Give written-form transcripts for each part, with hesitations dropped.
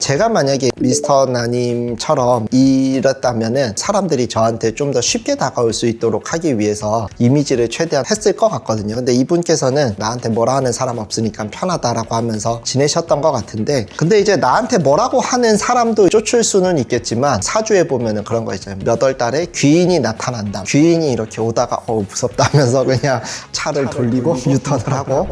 제가 만약에 미스터 나님처럼 이랬다면은 사람들이 저한테 좀 더 쉽게 다가올 수 있도록 하기 위해서 이미지를 최대한 했을 것 같거든요. 근데 이분께서는 나한테 뭐라 하는 사람 없으니까 편하다라고 하면서 지내셨던 것 같은데, 근데 이제 나한테 뭐라고 하는 사람도 쫓을 수는 있겠지만 사주에 보면은 그런 거 있잖아요. 몇 월 달에 귀인이 나타난다. 귀인이 이렇게 오다가 무섭다 하면서 그냥 차를 돌리고 유턴을 하고.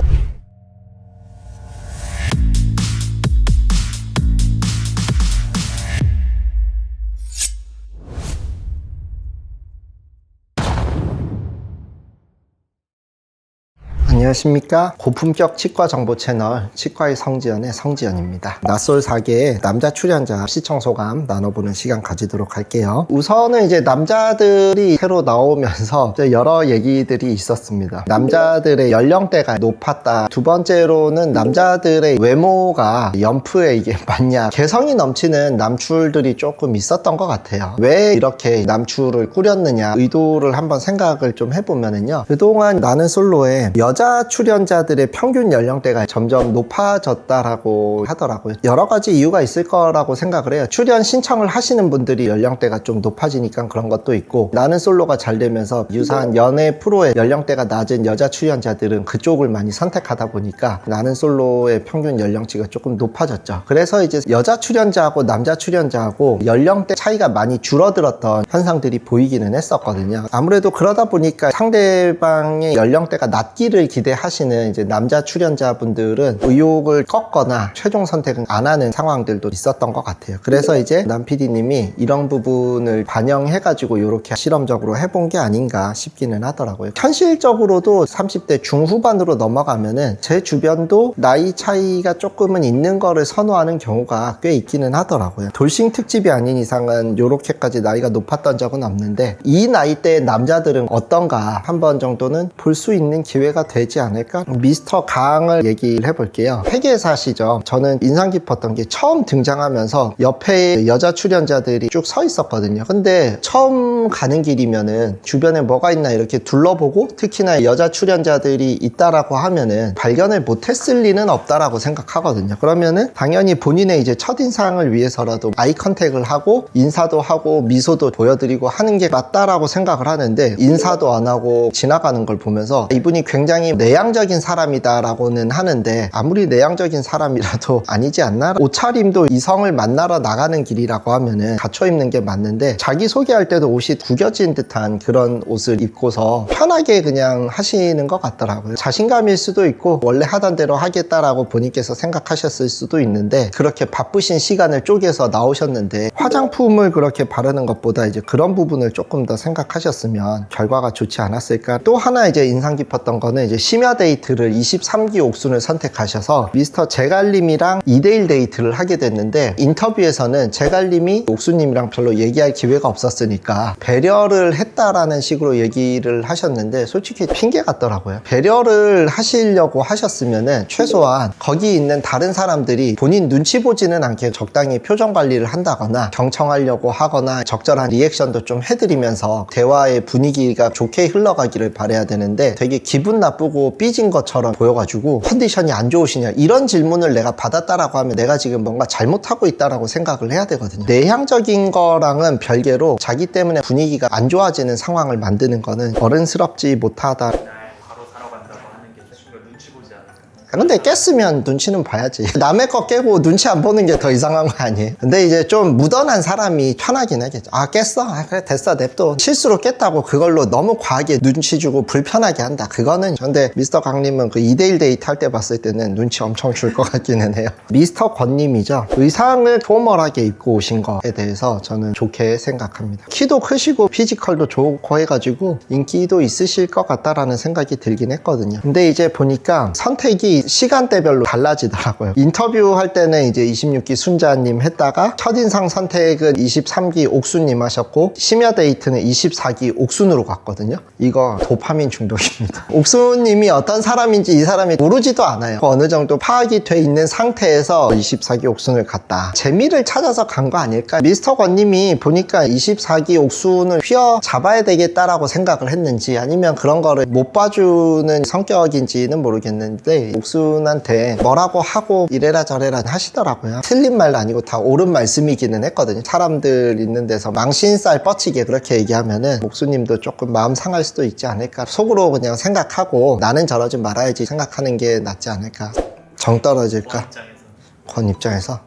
안녕하십니까. 고품격 치과 정보 채널 치과의 성지연의 성지연입니다. 낯설 4개의 남자 출연자 시청 소감 나눠보는 시간 가지도록 할게요. 우선은 이제 남자들이 새로 나오면서 여러 얘기들이 있었습니다. 남자들의 연령대가 높았다. 두 번째로는 남자들의 외모가 연프에 이게 맞냐. 개성이 넘치는 남출들이 조금 있었던 것 같아요. 왜 이렇게 남출을 꾸렸느냐 의도를 한번 생각을 좀 해보면은요, 그동안 나는 솔로에 여자 출연자들의 평균 연령대가 점점 높아졌다라고 하더라고요. 여러 가지 이유가 있을 거라고 생각을 해요. 출연 신청을 하시는 분들이 연령대가 좀 높아지니까 그런 것도 있고, 나는 솔로가 잘 되면서 유사한 연애 프로의 연령대가 낮은 여자 출연자들은 그쪽을 많이 선택하다 보니까 나는 솔로의 평균 연령치가 조금 높아졌죠. 그래서 이제 여자 출연자하고 남자 출연자하고 연령대 차이가 많이 줄어들었던 현상들이 보이기는 했었거든요. 아무래도 그러다 보니까 상대방의 연령대가 낮기를 기대하시는 이제 남자 출연자분들은 의욕을 꺾거나 최종 선택은 안 하는 상황들도 있었던 것 같아요. 그래서 이제 남 PD님이 이런 부분을 반영해가지고 이렇게 실험적으로 해본 게 아닌가 싶기는 하더라고요. 현실적으로도 30대 중후반으로 넘어가면은 제 주변도 나이 차이가 조금은 있는 거를 선호하는 경우가 꽤 있기는 하더라고요. 돌싱 특집이 아닌 이상은 이렇게까지 나이가 높았던 적은 없는데, 이 나이대의 남자들은 어떤가 한번 정도는 볼 수 있는 기회가 되지 않을까? 미스터 강을 얘기를 해볼게요. 회계사시죠. 저는 인상 깊었던 게 처음 등장하면서 옆에 여자 출연자들이 쭉 서 있었거든요. 근데 처음 가는 길이면은 주변에 뭐가 있나 이렇게 둘러보고, 특히나 여자 출연자들이 있다라고 하면은 발견을 못했을 리는 없다라고 생각하거든요. 그러면은 당연히 본인의 이제 첫인상을 위해서라도 아이 컨택을 하고 인사도 하고 미소도 보여드리고 하는 게 맞다라고 생각을 하는데, 인사도 안 하고 지나가는 걸 보면서 이분이 굉장히 내향적인 사람이다라고는 하는데, 아무리 내향적인 사람이라도 아니지 않나? 옷차림도 이성을 만나러 나가는 길이라고 하면은 갖춰 입는 게 맞는데, 자기 소개할 때도 옷이 구겨진 듯한 그런 옷을 입고서 편하게 그냥 하시는 것 같더라고요. 자신감일 수도 있고 원래 하던 대로 하겠다라고 본인께서 생각하셨을 수도 있는데, 그렇게 바쁘신 시간을 쪼개서 나오셨는데 화장품을 그렇게 바르는 것보다 이제 그런 부분을 조금 더 생각하셨으면 결과가 좋지 않았을까. 또 하나 이제 인상 깊었던 거는 이제 심야 데이트를 23기 옥순을 선택하셔서 미스터 제갈님이랑 2대1 데이트를 하게 됐는데, 인터뷰에서는 제갈님이 옥순님이랑 별로 얘기할 기회가 없었으니까 배려를 했다라는 식으로 얘기를 하셨는데, 솔직히 핑계 같더라고요. 배려를 하시려고 하셨으면은 최소한 거기 있는 다른 사람들이 본인 눈치 보지는 않게 적당히 표정 관리를 한다거나 경청하려고 하거나 적절한 리액션도 좀 해드리면서 대화의 분위기가 좋게 흘러가기를 바라야 되는데, 되게 기분 나쁘고 삐진 것처럼 보여가지고 컨디션이 안 좋으시냐 이런 질문을 내가 받았다라고 하면 내가 지금 뭔가 잘못하고 있다라고 생각을 해야 되거든요. 내향적인 거랑은 별개로 자기 때문에 분위기가 안 좋아지는 상황을 만드는 거는 어른스럽지 못하다. 근데 깼으면 눈치는 봐야지. 남의 거 깨고 눈치 안 보는 게 더 이상한 거 아니에요? 근데 이제 좀 무던한 사람이 편하긴 하겠죠. 아, 깼어? 아, 그래, 됐어, 냅둬. 실수로 깼다고 그걸로 너무 과하게 눈치 주고 불편하게 한다. 그거는. 근데 미스터 강님은 그 2대1 데이트 할 때 봤을 때는 눈치 엄청 줄 것 같기는 해요. 미스터 권님이죠. 의상을 포멀하게 입고 오신 거에 대해서 저는 좋게 생각합니다. 키도 크시고 피지컬도 좋고 해가지고 인기도 있으실 것 같다라는 생각이 들긴 했거든요. 근데 이제 보니까 선택이 시간대별로 달라지더라고요. 인터뷰 할 때는 이제 26기 순자님 했다가 첫인상 선택은 23기 옥순님 하셨고, 심야 데이트는 24기 옥순으로 갔거든요. 이거 도파민 중독입니다. 옥순님이 어떤 사람인지 이 사람이 모르지도 않아요. 어느 정도 파악이 돼 있는 상태에서 24기 옥순을 갔다. 재미를 찾아서 간 거 아닐까? 미스터 권님이 보니까 24기 옥순을 휘어 잡아야 되겠다라고 생각을 했는지, 아니면 그런 거를 못 봐주는 성격인지는 모르겠는데, 옥순한테 뭐라고 하고 이래라 저래라 하시더라고요. 틀린 말도 아니고 다 옳은 말씀이기는 했거든요. 사람들 있는 데서 망신살 뻗치게 그렇게 얘기하면은 옥수님도 조금 마음 상할 수도 있지 않을까. 속으로 그냥 생각하고 나는 저러지 말아야지 생각하는 게 낫지 않을까. 정 떨어질까? 권 입장에서.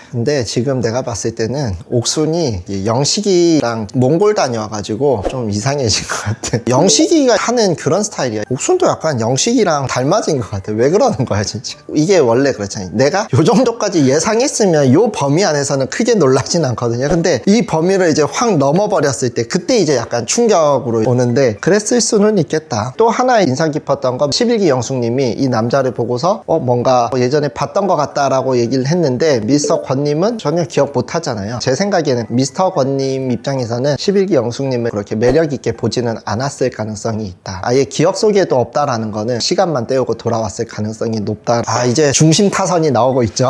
근데 지금 내가 봤을 때는 옥순이 영식이랑 몽골 다녀와가지고 좀 이상해진 것 같아. 영식이가 하는 그런 스타일이야. 옥순도 약간 영식이랑 닮아진 것 같아. 왜 그러는 거야 진짜. 이게 원래 그렇잖아요. 내가 요 정도까지 예상했으면 요 범위 안에서는 크게 놀라진 않거든요. 근데 이 범위를 이제 확 넘어버렸을 때 그때 이제 약간 충격으로 오는데 그랬을 수는 있겠다. 또 하나 인상 깊었던 건 11기 영숙님이 이 남자를 보고서 뭔가 예전에 봤던 것 같다라고 얘기를 했는데 미스터 권님은 전혀 기억 못 하잖아요. 제 생각에는 미스터 권님 입장에서는 11기 영숙님을 그렇게 매력 있게 보지는 않았을 가능성이 있다. 아예 기억 속에도 없다라는 거는 시간만 때우고 돌아왔을 가능성이 높다. 이제 중심 타선이 나오고 있죠.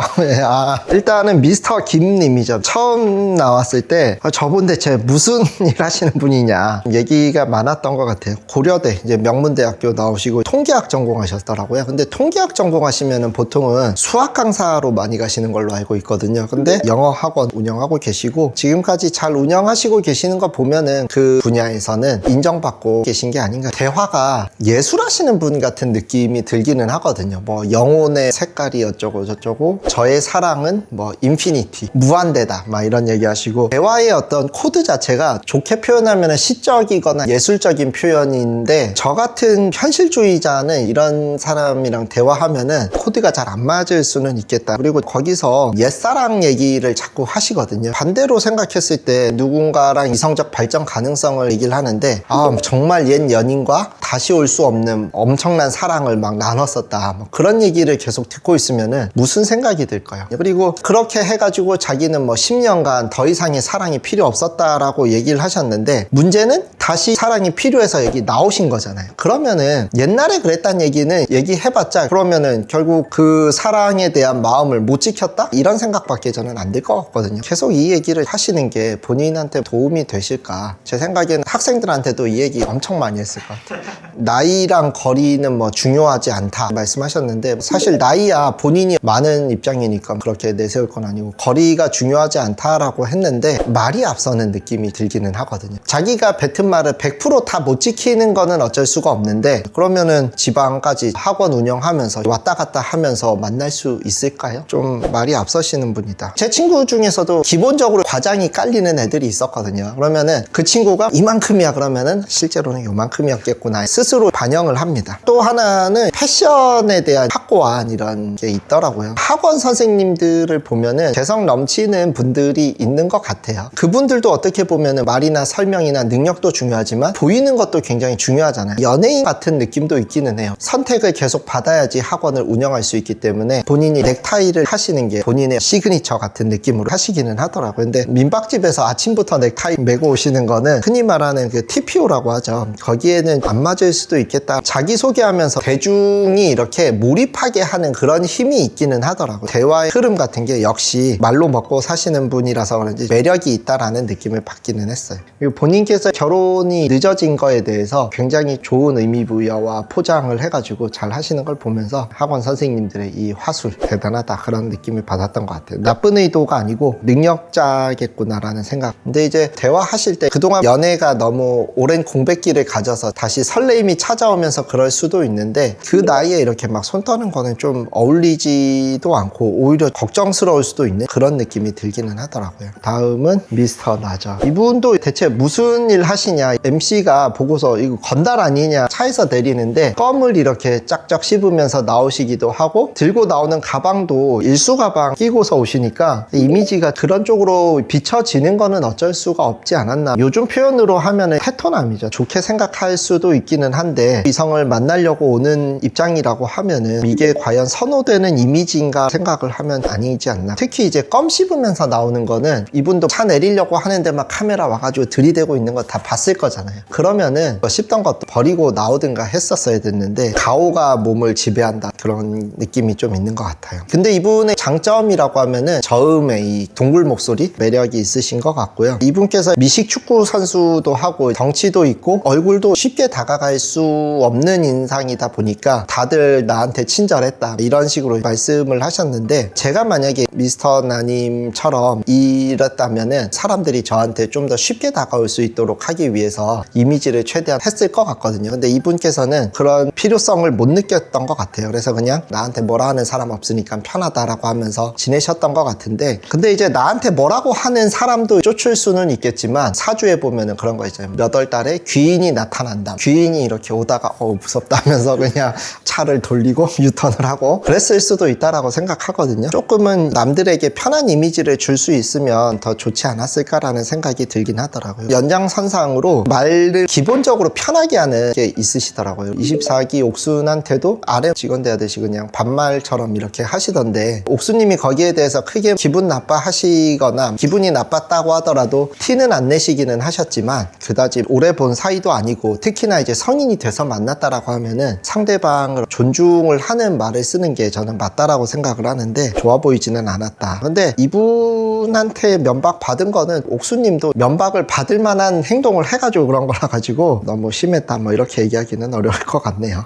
일단은 미스터 김님이죠. 처음 나왔을 때 저분 대체 무슨 일 하시는 분이냐 얘기가 많았던 것 같아요. 고려대 이제 명문대학교 나오시고 통계학 전공하셨더라고요. 근데 통계학 전공하시면은 보통은 수학 강사로 많이 가시는 걸로 알고 있거든요. 근데 영어 학원 운영하고 계시고 지금까지 잘 운영하시고 계시는 거 보면은 그 분야에서는 인정받고 계신 게 아닌가. 대화가 예술하시는 분 같은 느낌이 들기는 하거든요. 뭐 영혼의 색깔이 어쩌고 저쩌고 저의 사랑은 뭐 인피니티 무한대다 막 이런 얘기 하시고 대화의 어떤 코드 자체가 좋게 표현하면 시적이거나 예술적인 표현인데 저 같은 현실주의자는 이런 사람이랑 대화하면은 코드가 잘 안 맞을 수는 있겠다. 그리고 거기서 옛사랑 얘기를 자꾸 하시거든요. 반대로 생각했을 때 누군가랑 이성적 발전 가능성을 얘기를 하는데 정말 옛 연인과 다시 올 수 없는 엄청난 사랑을 막 나눴었다 뭐 그런 얘기를 계속 듣고 있으면은 무슨 생각이 들까요? 그리고 그렇게 해가지고 자기는 뭐 10년간 더 이상의 사랑이 필요 없었다라고 얘기를 하셨는데 문제는 다시 사랑이 필요해서 여기 나오신 거잖아요. 그러면은 옛날에 그랬다는 얘기는 얘기해봤자 그러면은 결국 그 사랑에 대한 마음을 못 지켰다? 이런 생각밖에 저는 안 들 것 같거든요. 계속 이 얘기를 하시는 게 본인한테 도움이 되실까? 제 생각에는 학생들한테도 이 얘기 엄청 많이 했을 것 같아요. 나이랑 거리는 뭐 중요하지 않다 말씀하셨는데 사실 나이야 본인이 많은 입장이니까 그렇게 내세울 건 아니고 거리가 중요하지 않다라고 했는데 말이 앞서는 느낌이 들기는 하거든요. 자기가 뱉은 말을 100% 다 못 지키는 거는 어쩔 수가 없는데 그러면은 지방까지 학원 운영하면서 왔다 갔다 하면서 만날 수 있을까요? 좀 말이 앞서시는 분이다. 제 친구 중에서도 기본적으로 과장이 깔리는 애들이 있었거든요. 그러면은 그 친구가 이만큼이야 그러면은 실제로는 요만큼이었겠구나 스스로 반영을 합니다. 또 하나는 패션에 대한 확고한 이런 게 있더라고요. 학원 선생님들을 보면은 개성 넘치는 분들이 있는 것 같아요. 그분들도 어떻게 보면은 말이나 설명이나 능력도 중요하지만 보이는 것도 굉장히 중요하잖아요. 연예인 같은 느낌도 있기는 해요. 선택을 계속 받아야지 학원을 운영할 수 있기 때문에 본인이 넥타이를 하시는 게 본인의 시그니처 같은 느낌으로 하시기는 하더라고요. 근데 민박집에서 아침부터 넥타이 메고 오시는 거는 흔히 말하는 그 TPO라고 하죠. 거기에는 안 맞을 수도 있겠다. 자기소개하면서 대중이 이렇게 몰입하게 하는 그런 힘이 있기는 하더라고요. 대화의 흐름 같은 게 역시 말로 먹고 사시는 분이라서 그런지 매력이 있다라는 느낌을 받기는 했어요. 그리고 본인께서 결혼이 늦어진 거에 대해서 굉장히 좋은 의미부여와 포장을 해가지고 잘 하시는 걸 보면서 학원 선생님들의 이 화술 대단하다 그런 느낌을 받았던 것 같아요. 나쁜 의도가 아니고 능력자겠구나라는 생각. 근데 이제 대화하실 때 그동안 연애가 너무 오랜 공백기를 가져서 다시 설레임이 찾아오면서 그럴 수도 있는데 그 나이에 이렇게 막 손 떠는 거는 좀 어울리지도 않고 오히려 걱정스러울 수도 있는 그런 느낌이 들기는 하더라고요. 다음은 미스터 나저. 이분도 대체 무슨 일 하시냐. MC가 보고서 이거 건달 아니냐 차에서 내리는데 껌을 이렇게 짝짝 씹으면서 나오시기도 하고 들고 나오는 가방도 일수 가방 끼고서 오시니까 이미지가 그런 쪽으로 비춰지는 거는 어쩔 수가 없지 않았나. 요즘 표현으로 하면은 패턴남이죠. 좋게 생각할 수도 있기는 한데 이성을 만나려고 오는 입장이라고 하면은 이게 과연 선호되는 이미지인가 생각을 하면 아니지 않나. 특히 이제 껌 씹으면서 나오는 거는 이분도 차 내리려고 하는데 막 카메라 와가지고 들이대고 있는 거 다 봤을 왔을 거잖아요. 그러면은 씹던 것도 버리고 나오든가 했었어야 됐는데 가오가 몸을 지배한다 그런 느낌이 좀 있는 것 같아요. 근데 이분의 장점이라고 하면은 저음의 이 동굴 목소리 매력이 있으신 것 같고요. 이분께서 미식 축구 선수도 하고 덩치도 있고 얼굴도 쉽게 다가갈 수 없는 인상이다 보니까 다들 나한테 친절했다 이런 식으로 말씀을 하셨는데, 제가 만약에 미스터 나님처럼 이랬다면은 사람들이 저한테 좀 더 쉽게 다가올 수 있도록 하기 위해서 이미지를 최대한 했을 것 같거든요. 근데 이분께서는 그런 필요성을 못 느꼈던 것 같아요. 그래서 그냥 나한테 뭐라 하는 사람 없으니까 편하다라고 하면서 지내셨던 것 같은데, 근데 이제 나한테 뭐라고 하는 사람도 쫓을 수는 있겠지만 사주에 보면은 그런 거 있잖아요. 몇 월 달에 귀인이 나타난다. 귀인이 이렇게 오다가 무섭다면서 그냥 차를 돌리고 유턴을 하고 그랬을 수도 있다라고 생각하거든요. 조금은 남들에게 편한 이미지를 줄 수 있으면 더 좋지 않았을까라는 생각이 들긴 하더라고요. 연장선상으로 말을 기본적으로 편하게 하는 게 있으시더라고요. 24기 옥순한테도 아래 직원 대하듯이 그냥 반말처럼 이렇게 하시던데, 옥수님이 거기에 대해서 크게 기분 나빠하시거나 기분이 나빴다고 하더라도 티는 안 내시기는 하셨지만 그다지 오래 본 사이도 아니고, 특히나 이제 성인이 돼서 만났다라고 하면은 상대방을 존중을 하는 말을 쓰는 게 저는 맞다라고 생각을 하는데 좋아 보이지는 않았다. 근데 이분한테 면박 받은 거는 옥수님도 면박을 받을 만한 행동을 해가지고 그런 거라 가지고 너무 심했다 뭐 이렇게 얘기하기는 어려울 것 같네요.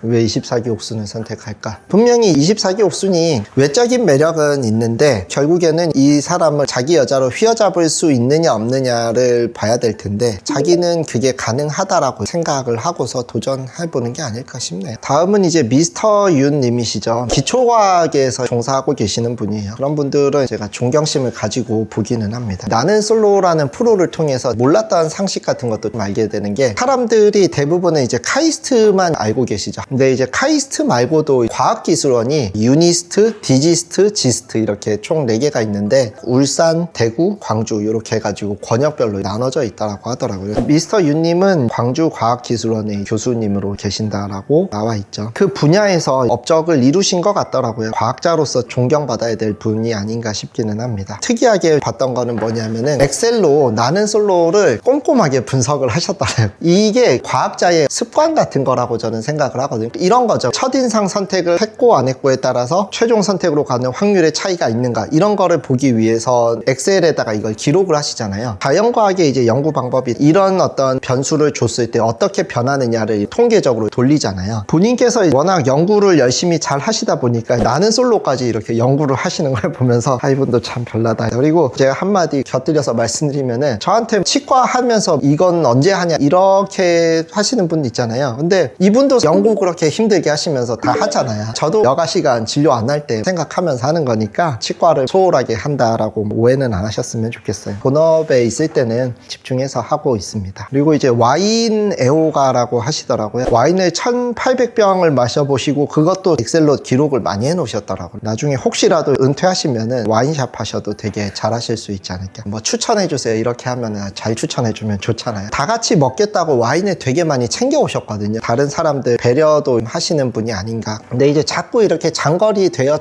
왜 24기 옥순을 선택할까? 분명히 24기 옥순이 외적인 매력은 있는데 결국에는 이 사람을 자기 여자로 휘어잡을 수 있느냐 없느냐를 봐야 될 텐데, 자기는 그게 가능하다라고 생각을 하고서 도전해보는 게 아닐까 싶네요. 다음은 이제 미스터 윤 님이시죠. 기초과학에서 종사하고 계시는 분이에요. 그런 분들은 제가 존경심을 가지고 보기는 합니다. 나는 솔로라는 프로를 통해서 몰랐던 상식 같은 것도 좀 알게 되는 게, 사람들이 대부분은 이제 카이스트만 알고 계시죠. 근데 이제 카이스트 말고도 과학기술원이 유니스트, 디지스트, 지스트 이렇게 총 4개가 있는데 울산, 대구, 광주 이렇게 해가지고 권역별로 나눠져 있다고 하더라고요. 미스터 윤님은 광주 과학기술원의 교수님으로 계신다라고 나와 있죠. 그 분야에서 업적을 이루신 것 같더라고요. 과학자로서 존경받아야 될 분이 아닌가 싶기는 합니다. 특이하게 봤던 거는 뭐냐면은 엑셀로 나는 솔로를 꼼꼼하게 분석을 하셨더라고요. 이게 과학자의 습관 같은 거라고 저는 생각을 하거든요. 이런 거죠. 첫인상 선택을 했고 안 했고에 따라서 최종 선택으로 가는 확률의 차이가 있는가, 이런 거를 보기 위해서 엑셀에다가 이걸 기록을 하시잖아요. 자연과학의 이제 연구 방법이 이런 어떤 변수를 줬을 때 어떻게 변하느냐를 통계적으로 돌리잖아요. 본인께서 워낙 연구를 열심히 잘 하시다 보니까 나는 솔로까지 이렇게 연구를 하시는 걸 보면서 이분도 참 별나다. 그리고 제가 한마디 곁들여서 말씀드리면은, 저한테 치과 하면서 이건 언제 하냐 이렇게 하시는 분 있잖아요. 근데 이분도 연구 그렇게 힘들게 하시면서 다 하잖아요. 저도 여가 시간 진료 안 할 때 생각하면서 하는 거니까 치과를 소홀하게 한다라고 오해는 안 하셨으면 좋겠어요. 본업에 있을 때는 집중해서 하고 있습니다. 그리고 이제 와인 애호가라고 하시더라고요. 와인을 1800병을 마셔보시고 그것도 엑셀로 기록을 많이 해놓으셨더라고요. 나중에 혹시라도 은퇴하시면은 와인샵 하셔도 되게 잘하실 수 있지 않을까. 뭐 추천해주세요 이렇게 하면은 잘 추천해주면 좋잖아요. 다 같이 먹겠다고 와인을 되게 많이 챙겨 오셨거든요. 다른 사람들 배려도 하시는 분이 아닌가. 근데 이제 자꾸 이렇게 장거리 돼요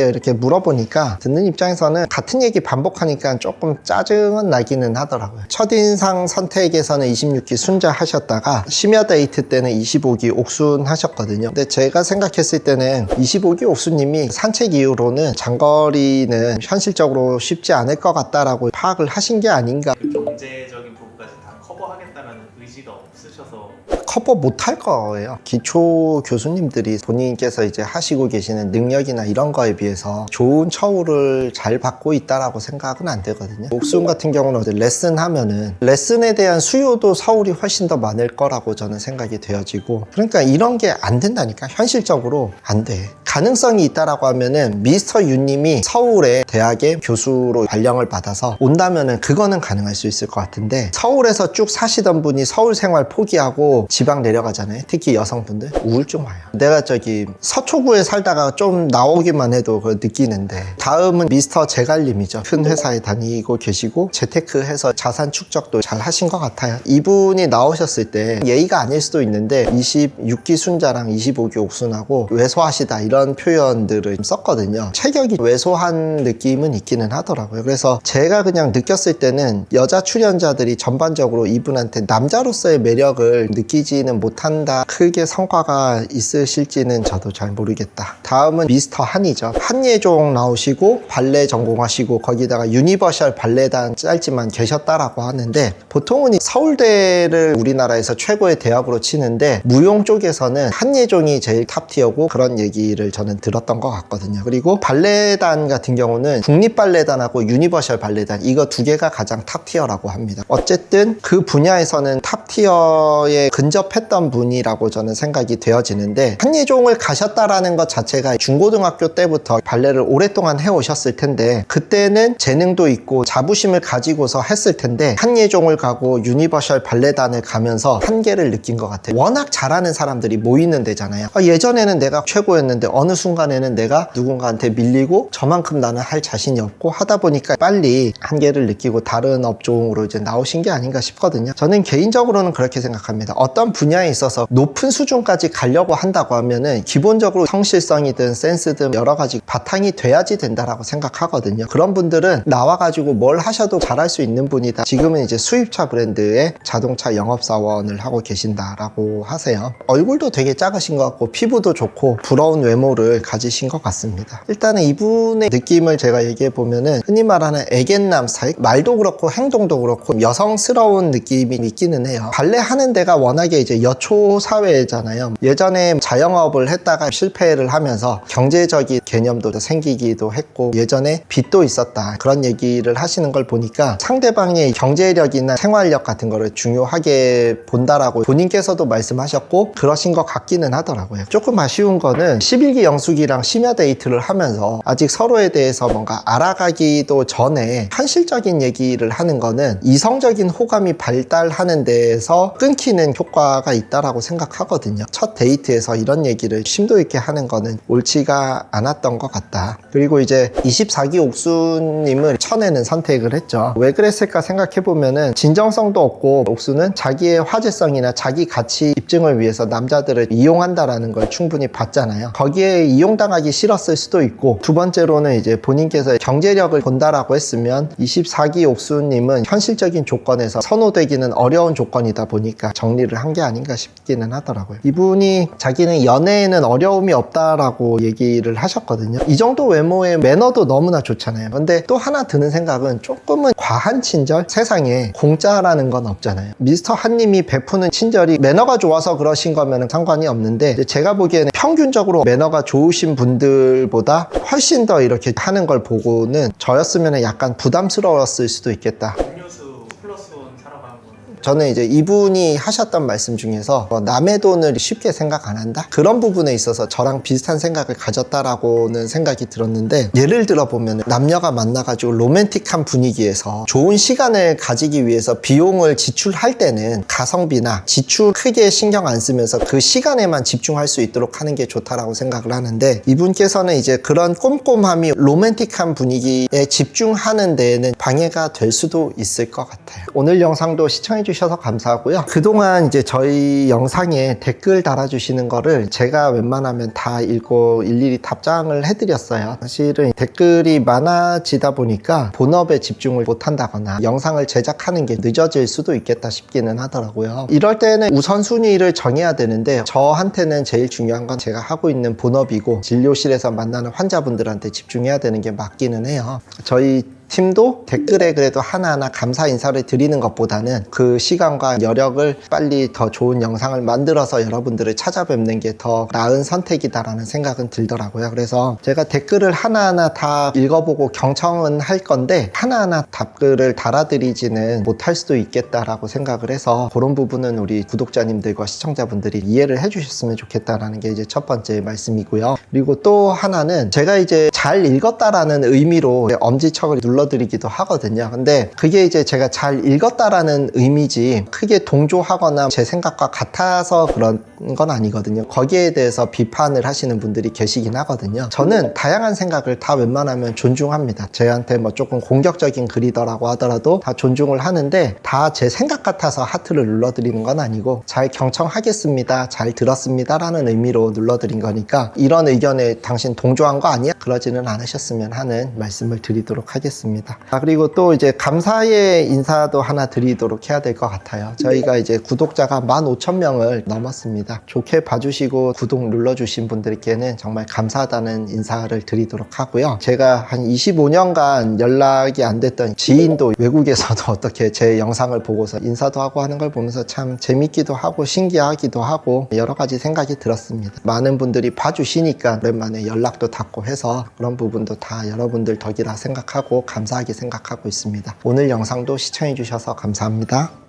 이렇게 물어보니까 듣는 입장에서는 같은 얘기 반복하니까 조금 짜증은 나기는 하더라고요. 첫인상 선택에서는 26기 순자 하셨다가 심야 데이트 때는 25기 옥순 하셨거든요. 근데 제가 생각했을 때는 25기 옥순님이 산책 이후로는 장거리는 현실적으로 쉽지 않을 것 같다라고 파악을 하신 게 아닌가. 경제적인 부분까지 다 커버하겠다는 의지가 없으셔서 커버 못할 거예요. 기초 교수님들이 본인께서 이제 하시고 계시는 능력이나 이런 거에 비해서 좋은 처우를 잘 받고 있다라고 생각은 안 되거든요. 옥순 같은 경우는 어제 레슨 하면은 레슨에 대한 수요도 서울이 훨씬 더 많을 거라고 저는 생각이 되어지고, 그러니까 이런 게 안 된다니까. 현실적으로 안 돼. 가능성이 있다라고 하면은 미스터 윤님이 서울의 대학의 교수로 발령을 받아서 온다면은 그거는 가능할 수 있을 것 같은데, 서울에서 쭉 사시던 분이 서울 생활 포기하고 지방 지방 내려가잖아요. 특히 여성분들 우울증 와요. 내가 저기 서초구에 살다가 좀 나오기만 해도 그걸 느끼는데, 다음은 미스터 제갈님이죠. 큰 회사에 다니고 계시고 재테크해서 자산 축적도 잘 하신 것 같아요. 이분이 나오셨을 때 예의가 아닐 수도 있는데 26기 순자랑 25기 옥순하고 왜소하시다 이런 표현들을 썼거든요. 체격이 왜소한 느낌은 있기는 하더라고요. 그래서 제가 그냥 느꼈을 때는 여자 출연자들이 전반적으로 이분한테 남자로서의 매력을 느끼지는 못한다. 크게 성과가 있으실지는 저도 잘 모르겠다. 다음은 미스터 한이죠. 한예종 나오시고 발레 전공하시고 거기다가 유니버셜 발레단 짧지만 계셨다라고 하는데, 보통은 서울대를 우리나라에서 최고의 대학으로 치는데 무용 쪽에서는 한예종이 제일 탑티어고 그런 얘기를 저는 들었던 것 같거든요. 그리고 발레단 같은 경우는 국립발레단하고 유니버셜 발레단, 이거 두 개가 가장 탑티어라고 합니다. 어쨌든 그 분야에서는 탑티어에 근접했던 분이라고 저는 생각이 되어지는데, 한예종을 가셨다라는 것 자체가 중고등학교 때부터 발레를 오랫동안 해오셨을 텐데 그때는 재능도 있고 자부심을 가지고서 했을 텐데, 한예종을 가고 유니버셜 발레단을 가면서 한계를 느낀 것 같아요. 워낙 잘하는 사람들이 모이는 데잖아요. 예전에는 내가 최고였는데 어느 순간에는 내가 누군가한테 밀리고 저만큼 나는 할 자신이 없고 하다 보니까 빨리 한계를 느끼고 다른 업종으로 이제 나오신 게 아닌가 싶거든요. 저는 개인적으로는 그렇게 생각합니다. 어떤 분야에 있어서 높은 수준까지 가려고 한다고 하면은 기본적으로 성실성이든 센스든 여러 가지 바탕이 돼야지 된다라고 생각하거든요. 그런 분들은 나와가지고 뭘 하셔도 잘할 수 있는 분이다. 지금은 이제 수입차 브랜드의 자동차 영업사원을 하고 계신다라고 하세요. 얼굴도 되게 작으신 것 같고 피부도 좋고 부러운 외모를 가지신 것 같습니다. 일단은 이분의 느낌을 제가 얘기해 보면은 흔히 말하는 애견남 스타일, 말도 그렇고 행동도 그렇고 여성스러운 느낌이 있기는 해요. 발레 하는 데가 워낙에 이제 여초 사회잖아요. 예전에 자영업을 했다가 실패를 하면서 경제적인 개념도 생기기도 했고 예전에 빚도 있었다, 그런 얘기를 하시는 걸 보니까 상대방의 경제력이나 생활력 같은 거를 중요하게 본다라고 본인께서도 말씀하셨고 그러신 것 같기는 하더라고요. 조금 아쉬운 거는 11기 영숙이랑 심야 데이트를 하면서 아직 서로에 대해서 뭔가 알아가기도 전에 현실적인 얘기를 하는 거는 이성적인 호감이 발달하는 데에서 끊기는 효과가 있다라고 생각하거든요. 첫 데이트에서 이런 얘기를 심도 있게 하는 거는 옳지가 않았던 것 같다. 그리고 이제 24기 옥수님을 쳐내는 선택을 했죠. 왜 그랬을까 생각해보면은 진정성도 없고, 옥수는 자기의 화제성이나 자기 가치 입증을 위해서 남자들을 이용한다라는 걸 충분히 봤잖아요. 거기에 이용당하기 싫었을 수도 있고, 두 번째로는 이제 본인께서 경제력을 본다라고 했으면 24기 옥수님은 현실적인 조건에서 선호되기는 어려운 조건이다 보니까 정리를 한 게 아닌가 싶기는 하더라고요. 이분이 자기는 연애에는 어려움이 없다라고 얘기를 하셨거든요. 이 정도 외모의 매너도 너무나 좋잖아요. 근데 또 하나 드는 생각은 조금은 과한 친절? 세상에 공짜라는 건 없잖아요. 미스터 한님이 베푸는 친절이 매너가 좋아서 그러신 거면 상관이 없는데, 제가 보기에는 평균적으로 매너가 좋으신 분들보다 훨씬 더 이렇게 하는 걸 보고는 저였으면 약간 부담스러웠을 수도 있겠다. 음료수 플러스 원 사러 가는 거는 저는 이제 이분이 하셨던 말씀 중에서 남의 돈을 쉽게 생각 안 한다? 그런 부분에 있어서 저랑 비슷한 생각을 가졌다라고는 생각이 들었는데, 예를 들어 보면 남녀가 만나가지고 로맨틱한 분위기에서 좋은 시간을 가지기 위해서 비용을 지출할 때는 가성비나 지출 크게 신경 안 쓰면서 그 시간에만 집중할 수 있도록 하는 게 좋다라고 생각을 하는데, 이분께서는 이제 그런 꼼꼼함이 로맨틱한 분위기에 집중하는 데에는 방해가 될 수도 있을 것 같아요. 오늘 영상도 시청해 주셔서 감사하고요. 그동안 이제 저희 영상에 댓글 달아주시는 거를 제가 웬만하면 다 읽고 일일이 답장을 해드렸어요. 사실은 댓글이 많아지다 보니까 본업에 집중을 못한다거나 영상을 제작하는 게 늦어질 수도 있겠다 싶기는 하더라고요. 이럴 때는 우선순위를 정해야 되는데, 저한테는 제일 중요한 건 제가 하고 있는 본업이고 진료실에서 만나는 환자분들한테 집중해야 되는 게 맞기는 해요. 저희 팀도 댓글에 그래도 하나하나 감사 인사를 드리는 것보다는 그 시간과 여력을 빨리 더 좋은 영상을 만들어서 여러분들을 찾아뵙는 게 더 나은 선택이다라는 생각은 들더라고요. 그래서 제가 댓글을 하나하나 다 읽어보고 경청은 할 건데 하나하나 답글을 달아드리지는 못할 수도 있겠다라고 생각을 해서, 그런 부분은 우리 구독자님들과 시청자분들이 이해를 해주셨으면 좋겠다라는 게 이제 첫 번째 말씀이고요. 그리고 또 하나는 제가 이제 잘 읽었다라는 의미로 엄지척을 눌러 눌러드리기도 하거든요. 근데 그게 이제 제가 잘 읽었다라는 의미지 크게 동조하거나 제 생각과 같아서 그런 건 아니거든요. 거기에 대해서 비판을 하시는 분들이 계시긴 하거든요. 저는 다양한 생각을 다 웬만하면 존중합니다. 저한테 뭐 조금 공격적인 글이더라고 하더라도 다 존중을 하는데 다 제 생각 같아서 하트를 눌러드리는 건 아니고 잘 경청하겠습니다, 잘 들었습니다 라는 의미로 눌러드린 거니까 이런 의견에 당신 동조한 거 아니야? 그러지는 않으셨으면 하는 말씀을 드리도록 하겠습니다. 그리고 또 이제 감사의 인사도 하나 드리도록 해야 될 것 같아요. 저희가 이제 구독자가 15,000명을 넘었습니다. 좋게 봐주시고 구독 눌러주신 분들께는 정말 감사하다는 인사를 드리도록 하고요. 제가 한 25년간 연락이 안 됐던 지인도 외국에서도 어떻게 제 영상을 보고서 인사도 하고 하는 걸 보면서 참 재밌기도 하고 신기하기도 하고 여러 가지 생각이 들었습니다. 많은 분들이 봐주시니까 오랜만에 연락도 닿고 해서 그런 부분도 다 여러분들 덕이라 생각하고 감사하게 생각하고 있습니다. 오늘 영상도 시청해 주셔서 감사합니다.